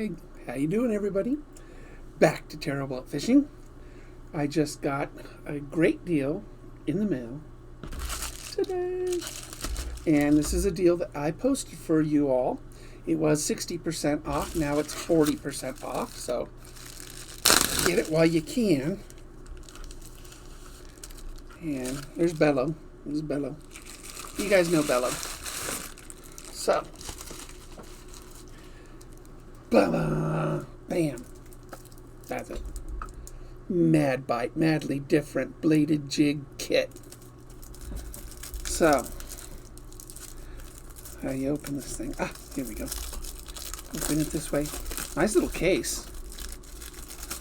Hey, how you doing, everybody? Back to Terrible at Fishing. I just got a great deal in the mail today. And this is a deal that I posted for you all. It was 60% off. Now it's 40% off. So get it while you can. And there's Bello. There's Bello. You guys know Bello. So, blah, bam. That's it. Madbite, madly different bladed jig kit. So, how do you open this thing? Ah, here we go. Open it this way. Nice little case.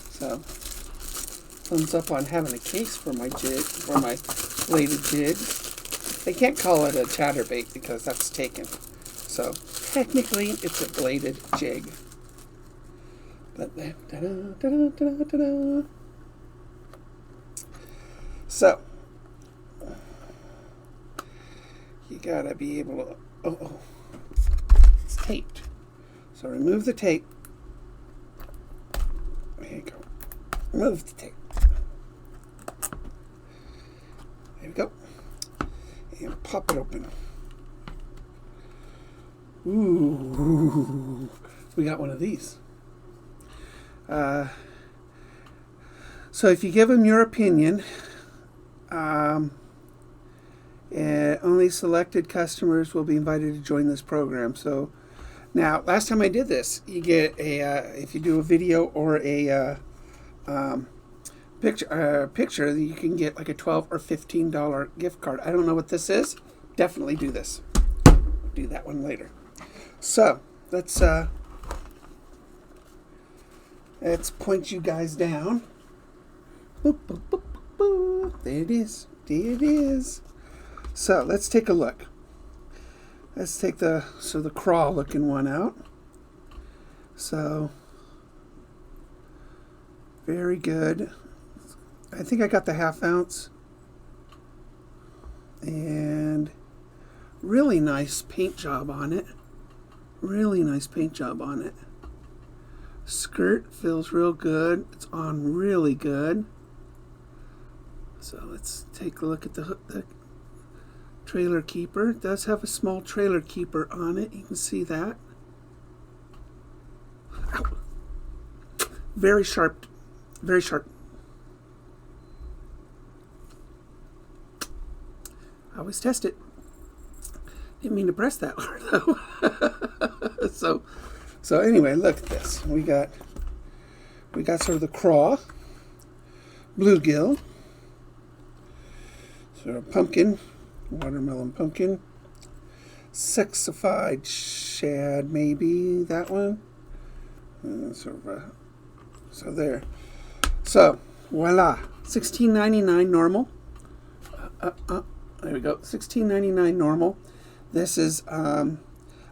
So, thumbs up on having a case for my jig, for my bladed jig. They can't call it a chatterbait because that's taken. So, technically, it's a bladed jig. But da-da. So, you gotta be able to. Oh, it's taped. So remove the tape. There you go. Remove the tape. There we go. And pop it open. Ooh, we got one of these. So if you give them your opinion, only selected customers will be invited to join this program. So now, last time I did this, you get a if you do a video or a picture, you can get like a $12 or $15 gift card. I don't know what this is. Definitely do this. Do that one later. So let's point you guys down. Boop, boop, boop, boop. There it is. There it is. So let's take a look. Let's take the craw looking one out. So very good. I think I got the 1/2 ounce. And really nice paint job on it. Really nice paint job on it. Skirt feels real good. It's on really good. So let's take a look at the trailer keeper. It does have a small trailer keeper on it. You can see that. Ow. Very sharp. Very sharp. I always test it. Didn't mean to press that hard though. So anyway, look at this. We got sort of the craw, bluegill, sort of pumpkin, watermelon pumpkin, sexified shad, maybe that one. So there. So voila, $16.99 normal. There we go, $16.99 normal. This is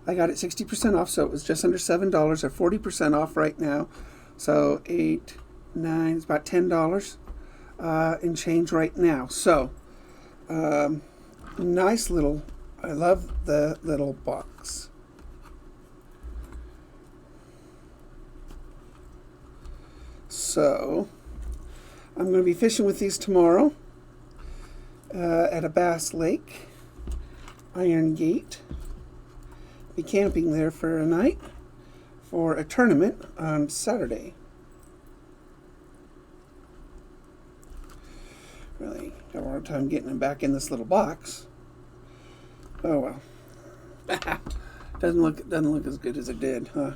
I got it 60% off, so it was just under $7 or 40% off right now. So 8, 9, it's about $10 in change right now. So nice little, I love the little box. So I'm going to be fishing with these tomorrow at a Bass Lake, Iron Gate. Be camping there for a night for a tournament on Saturday. Really have a hard time getting them back in this little box. Oh well. doesn't look as good as it did, huh?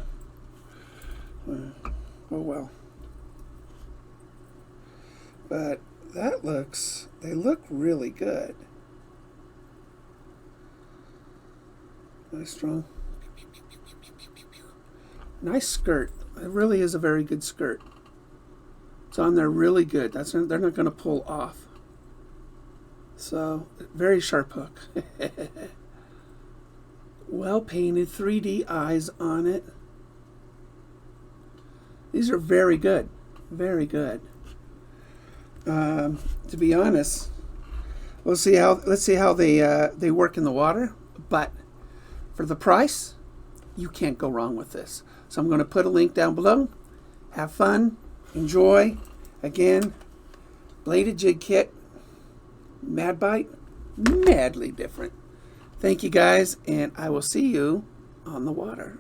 Oh well. But they look really good. Nice strong. Nice skirt. It really is a very good skirt. It's on there really good. They're not going to pull off. So, very sharp hook. Well painted, 3D eyes on it. These are very good. Very good. To be honest, let's see how they work in the water. But for the price, you can't go wrong with this. So I'm going to put a link down below. Have fun. Enjoy. Again, bladed jig kit. Madbite. Madly different. Thank you guys, and I will see you on the water.